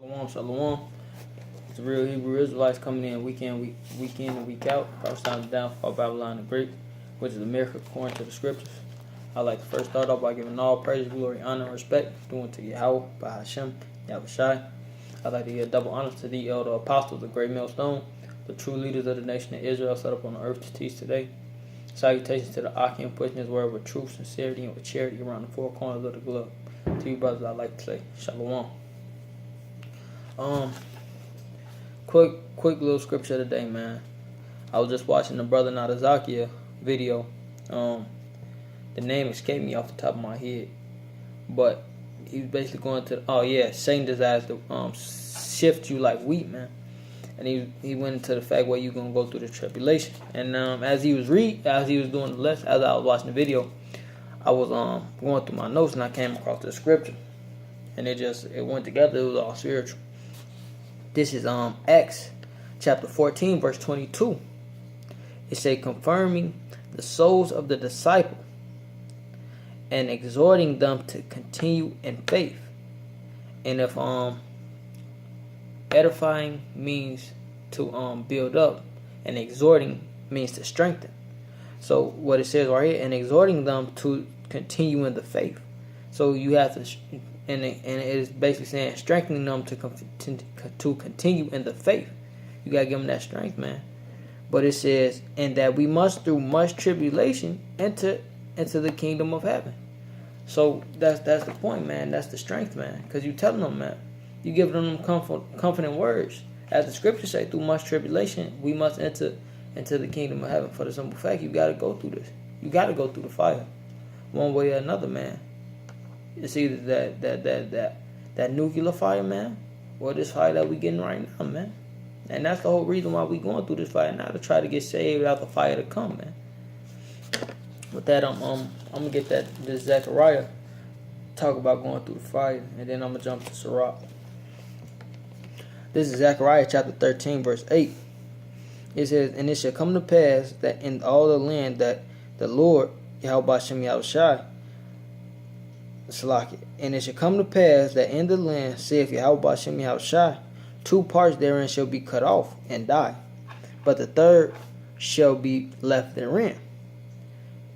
Shalom, shalom. It's the real Hebrew Israelites coming in week in and week out. First time downfall of Babylon the Great, which is the miracle according to the scriptures. I'd like to first start off by giving all praise, glory, honor, and respect due to Yahweh, by Hashem, Yahushai. I'd like to give double honor to the elder apostles, the great millstone, the true leaders of the nation of Israel set up on the earth to teach today. Salutations to the Akim pushing his word with truth, sincerity, and with charity around the four corners of the globe. To you brothers, I'd like to say Shalom. Quick little scripture today, man. I was just watching the Brother Nadazakia video. The name escaped me off the top of my head, but he was basically going to Satan desires to shift you like wheat, man. And he went into the fact where you're gonna go through the tribulation. And as he was doing the lesson, as I was watching the video, I was going through my notes and I came across the scripture, and it went together. It was all spiritual. This is Acts chapter 14 verse 22. It say, confirming the souls of the disciple and exhorting them to continue in faith. And if edifying means to build up, and exhorting means to strengthen. So what it says right here, and exhorting them to continue in the faith. So you have to, and it is basically saying strengthening them to continue in the faith. You gotta give them that strength, man. But it says, and that we must through much tribulation enter into the kingdom of heaven. So that's the point, man. That's the strength, man. Because you telling them, man. You giving them comforting words. As the scriptures say, through much tribulation, we must enter into the kingdom of heaven. For the simple fact, you got to go through this. You got to go through the fire, one way or another, man. It's either that nuclear fire, man, or this fire that we getting right now, man. And that's the whole reason why we going through this fire now, to try to get saved out the fire to come, man. With that, I'm gonna get this Zechariah talk about going through the fire, and then I'm gonna jump to Sirach. This is Zechariah chapter 13, verse 8. It says, and it shall come to pass that in all the land that the Lord, Yahweh Bashem Yahushai, and it shall come to pass that in the land, saith Yahweh Bashem Yahushai, 2 parts therein shall be cut off and die, but the third shall be left therein.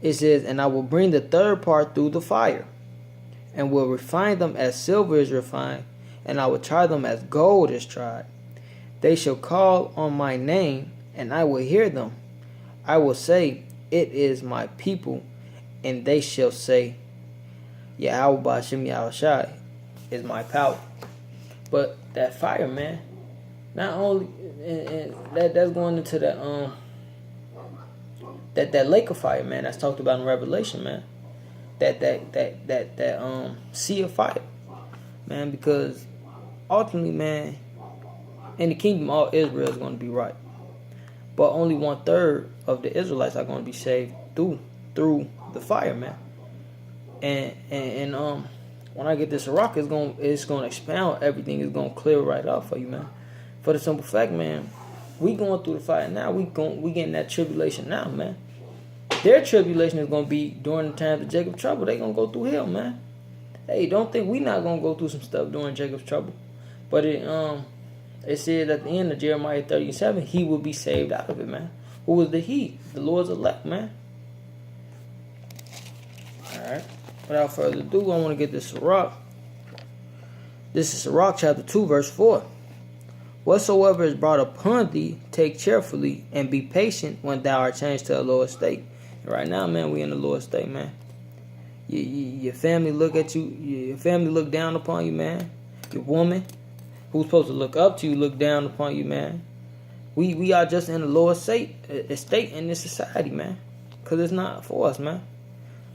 It says, and I will bring the third part through the fire, and will refine them as silver is refined, and I will try them as gold is tried. They shall call on my name, and I will hear them. I will say, it is my people, and they shall say, Yahweh Bashem Yahushai is my power. But that fire, man, not only and that's going into that lake of fire, man, that's talked about in Revelation, man. That sea of fire, man, because ultimately, man, in the kingdom, all Israel is going to be right, but only 1/3 of the Israelites are going to be saved through the fire, man. And when I get this rock, it's gonna expound everything. It's gonna clear right up for you, man. For the simple fact, man, we going through the fire now. We getting that tribulation now, man. Their tribulation is gonna be during the times of Jacob's trouble. They gonna go through hell, man. Hey, don't think we not gonna go through some stuff during Jacob's trouble. But it said at the end of Jeremiah 37, he will be saved out of it, man. Who was the he? The Lord's elect, man. All right. Without further ado, I want to get this Sirach. This is Sirach chapter 2, verse 4. Whatsoever is brought upon thee, take cheerfully, and be patient when thou art changed to a lower state. And right now, man, we in the lower state, man. Your family look at you. Your family look down upon you, man. Your woman, who's supposed to look up to you, look down upon you, man. We are just in a lower state in this society, man. Because it's not for us, man.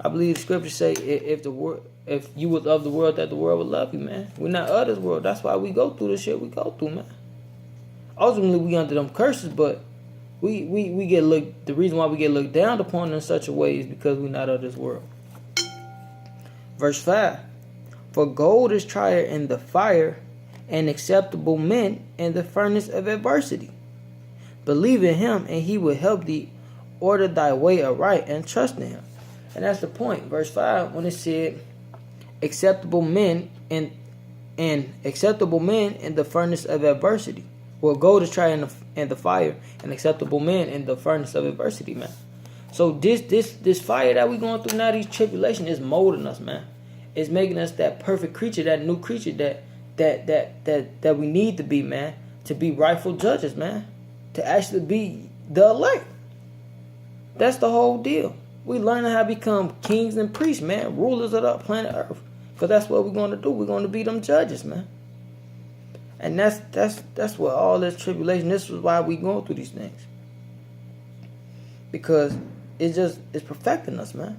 I believe the scriptures say if you was of the world, that the world would love you, man. We're not of this world. That's why we go through the shit we go through, man. Ultimately, we under them curses, but we get looked. The reason why we get looked down upon in such a way is because we're not of this world. Verse 5. For gold is tried in the fire, and acceptable men in the furnace of adversity. Believe in him, and he will help thee. Order thy way aright, and trust in him. And that's the point. Verse 5, when it said, acceptable men in and acceptable men in the furnace of adversity. Well, gold is tried in the fire, and acceptable men in the furnace of adversity, man. So this fire that we going through now, these tribulations, is molding us, man. It's making us that perfect creature, that new creature that we need to be, man. To be rightful judges, man. To actually be the elect. That's the whole deal. We learning how to become kings and priests, man. Rulers of the planet Earth. Because that's what we're going to do. We're going to be them judges, man. And that's what all this tribulation, this is why we going through these things. Because it's perfecting us, man.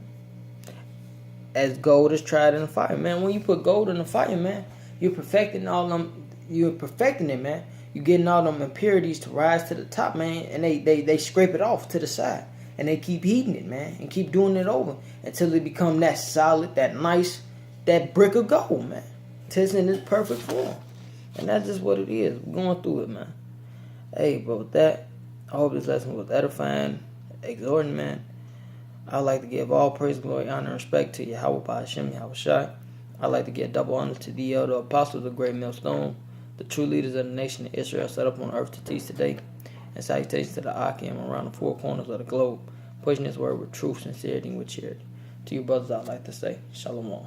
As gold is tried in the fire, man. When you put gold in the fire, man, you're perfecting it, man. You're getting all them impurities to rise to the top, man, and they scrape it off to the side. And they keep heating it, man, and keep doing it over until it become that solid, that nice, that brick of gold, man. Till it's in its perfect form. And that's just what it is. We're going through it, man. Hey, but with that, I hope this lesson was edifying, exhorting, man. I'd like to give all praise, glory, honor, and respect to Yahweh Ba'ashem, Yahweh Shai. I'd like to give double honor to the elder apostles of Great Millstone, the true leaders of the nation of Israel set up on earth to teach today. And salutations to the Akim around the four corners of the globe, pushing his word with truth, sincerity, and with charity. To you brothers, I'd like to say, Shalom.